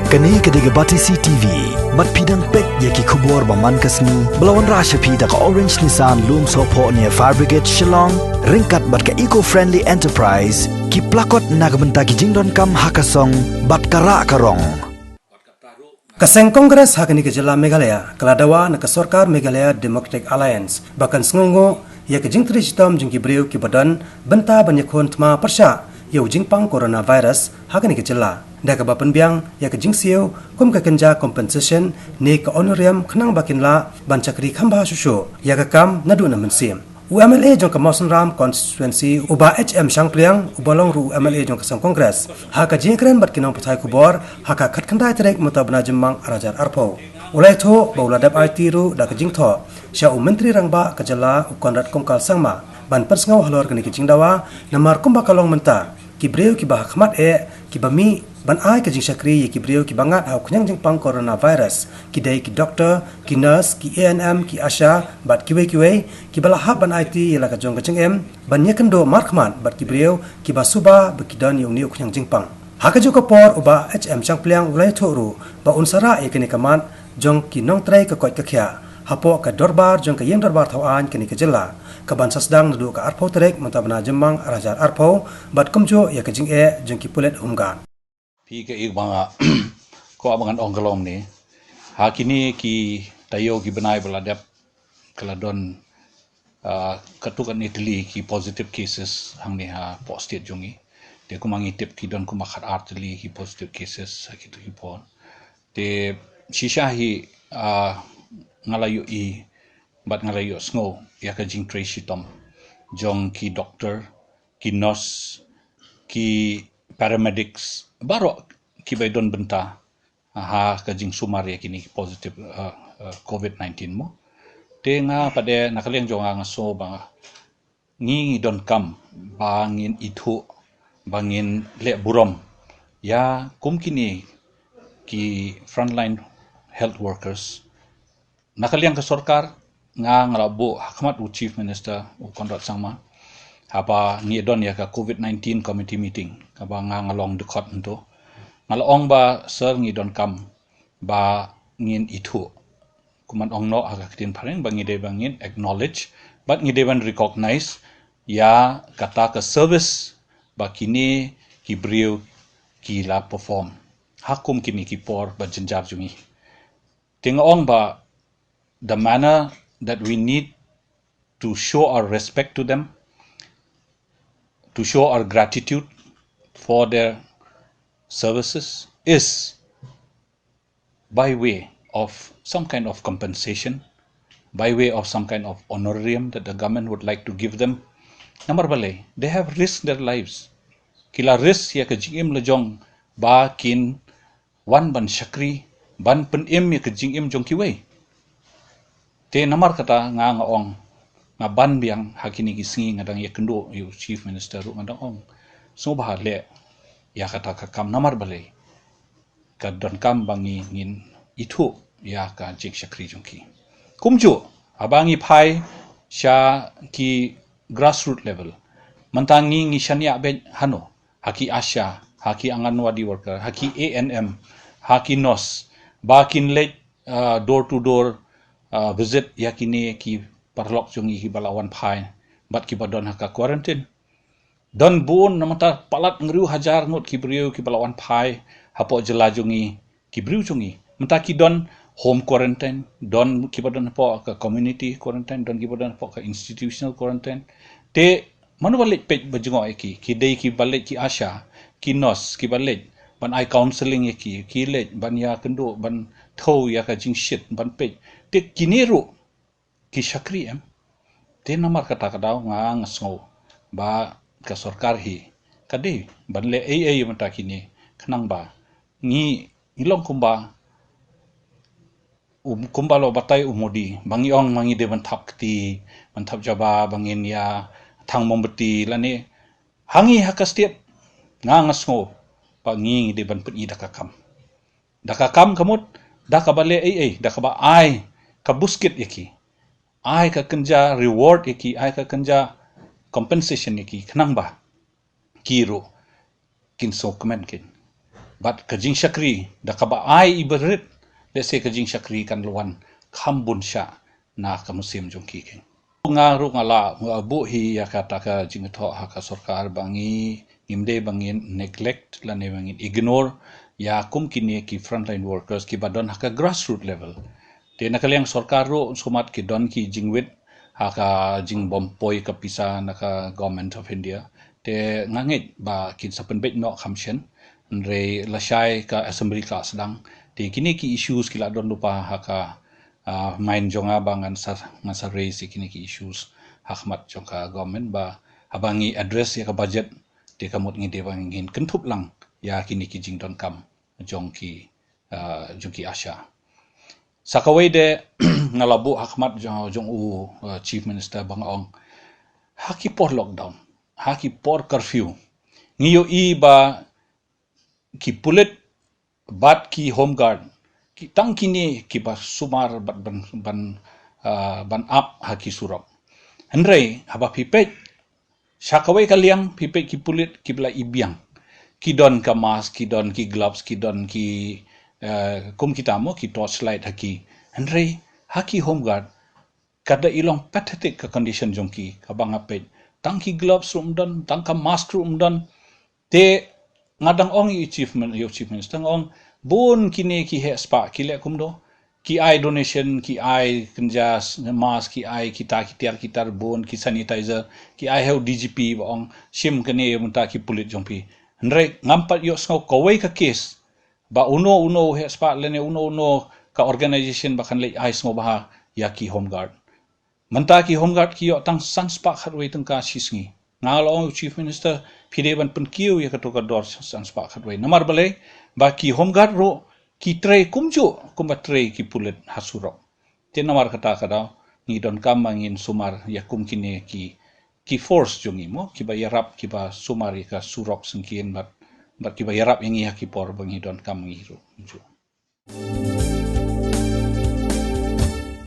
Kani kediga bati CTV, mat pidang pek yaki kubur baman kasni, belawan rasha pida ka Orange Nissan loom sopo ni Fire Brigade Shillong, ringkat bat ka eco-friendly enterprise, ki plakot nagbenta ki jingdon kam hakasong, bat kara karong. Kaseng Kongres hakani ke Jela Meghalaya, keladawa na Sorkar Meghalaya Democratic Alliance, bahkan sengongo ya ke jingtri sitam jingki beriu ki badan benta banyak kon tma persya, ya jingpang coronavirus hakani ke Jela. Dah ke bapen biang ya ke jingsiu kum ke kenja compensation ni ke honorarium kenang bakin la ban cakri khamba susu ya ke kam nadu na mensim. UMLA jong ke Mawson Ram constituency uba HM Shangpliang ubalong ru UMLA jong ke Sang Kongres ha ke jingkren bat kinong patai kubor ha ka khat khandai trek mutabna jemmang arajar arpo. Ulai tho bauladap IT ru da ke jingtho sya menteri rangba ke Jela Konrad Kongkal Sangma ban persngau halor ke ni ke jingdawa namar kumba kalong menta ki breu ki bah khmat ki bami ban ai ke jing sakri ki breu ki bangat hau knyang jing pang coronavirus ki dai ki doctor ki nurse ki ANM ki asha bat ki we ki bala hab ban IT yela ka jong ka em ban nyekendo markman bat ki breu ki basuba ba ki dan yong ni knyang jing pang ha ka joka por uba HM Changpliang ulai thoru ba unsara e kini kaman jong ki nong trai ka koi ka khya hapo ka dorbar jong ka yeng dorbar thawan kini ka Jela ka ban sasdang ndu ka arpo trek mantabna jemmang arajar arpo bat kumjo ya ka jing jong ki pulet humgan pi ke ik banga ko abangan ongkalom ni hakini ki tayo ki benai beladap keladon katukan Italy ki positive cases hang ni ha po state jongi de kumangi tip ki don kumakat artili ki positive cases kitu ki pon de shisha hi ngalayu i bat ngalayu sngo ya ka jing tracy tom jong ki doctor ki nurse ki paramedics baru kibai don benta ha kajing sumar ya kini positif COVID-19 mo tenga pada nakaliang jonga ngaso bang ngi don kam bangin itu bangin le burom ya kum kini ki frontline health workers nakaliang ke Sorkar nga ngalabu hakmat chief minister Konrad Sangma apa ni don ya ka COVID-19 committee meeting ka ba nga ngalong dekot ento ngalong ba ser ngi don kam ba ngin itu kuman ong no aga kitin pareng ba ngi de bangin acknowledge but ngi de ban recognize ya kata ka service ba kini ki brio ki la perform hakum kini ki por ba jenjar jungi tingong ba the manner that we need to show our respect to them, to show our gratitude for their services is by way of some kind of compensation, by way of some kind of honorarium that the government would like to give them. Number balay, they have risked their lives. Kila risk ya kejingim lejong ba kin wan ban syakri ban penim ya kejingim jong kiway. Te namar kata nga ong nga ban biang hakini kisingi ngadang ya kendo yu chief minister ru ngadang ong so bahale ya kata kakam namar balai ka don kam bangi ngin itu ya ka jik syakri jongki kumju abangi pai sya ki grassroots level mentangi ngi syania ben hano haki asya haki anganwadi worker haki ANM haki nos bakin late door to door visit yakini ki parlok jungi ki balawan pai bat ki badon haka quarantine don bun namata palat ngriu hajar ngut ki briu ki balawan pai hapo Jela jungi ki briu jungi menta ki don home quarantine don ki badon hapo ka community quarantine don ki badon hapo ka institutional quarantine te manu balik pej bajungo ki dei ki balik ki asya ki nos ki balik ban ai counseling ki lej ban ya kendo ban thau ya ka jing shit ban pej te kiniru ki syakri te namar kata kadau nga ngasngo ba ka Sorkar hi kadi banle ai menta kini kenang ba ngi ilong kumba lo batai umudi bangi ong mangi de bantap kti bantap jaba bangin ya thang mombeti lani hangi hakastiet nga ngasngo pa ngi de ban pedi dakakam kamut dakabale ai dakaba ai ka buskit yaki ai ka kenja reward yaki ai ka kenja compensation yaki kenang ba kiro kin so kemen kin but kajing syakri da kaba ai iberit let's say kajing syakri kan luan khambun sha na ka musim jongki ke ngaru ngala ngabu hi ya kata ka jing tho ha ka sarkar bangi imde bangin neglect la ne bangin ignore ya kum kini ki frontline workers ki badon ha ka grassroots level te nakaliang sarkar ro sumat ki don ki jingwit ha ka jing bompoi ka pisa na ka government of India te ngangit ba kin sapen bet no khamshen re lashai ka assembly ka sedang te kini ki issues kila don lupa ha ka main jonga bangan sa raise kini ki issues hakmat jongka government ba abangi address ya ka budget te kamut ngi de bangin kentup lang ya kini ki jing don kam jongki asha sakawai de ngalabu hakmat jong u chief minister bangong haki por lockdown haki por curfew ngiyo i ba ki pulit bat ki home guard ki tang kini ki ba sumar ban up haki surap henrei haba pipet sakawai kaliang pipet ki pulit ki bla ibiang ki don ka mask ki don ki gloves ki don ki kum kita mo ki torchlight haki henrei haki home guard kada ilong pathetic ka condition jongki kabang apet tang ki gloves rum don tang ka mask rum don te ngadang ong i chief minister ong bun kini ki he spa ki le kumdo ki ai donation ki ai kenjas mask ki ai kitar bun ki sanitizer ki ai heu DGP ong sim kene munta ki pulit jongpi ndre ngampat yo sngo kowai ka case ba uno he spa lene uno ka organization bakan le ai sngo baha ya ki home guard manta ki home guard ki yo tang sans spa khatwei tang ka sisngi ngalong chief minister phide ban pen kiu ya ka dor sans spa khatwei namar bale ba ki home guard ro ki trei kumba trei ki pulit hasuro te namar kata kada ni don kam mangin sumar ya kum kine ki force jongi mo ki ba yarap ki ba sumar ka surok sengkien bat ki ba yarap yangi ha ki por bangi don kam ngi ro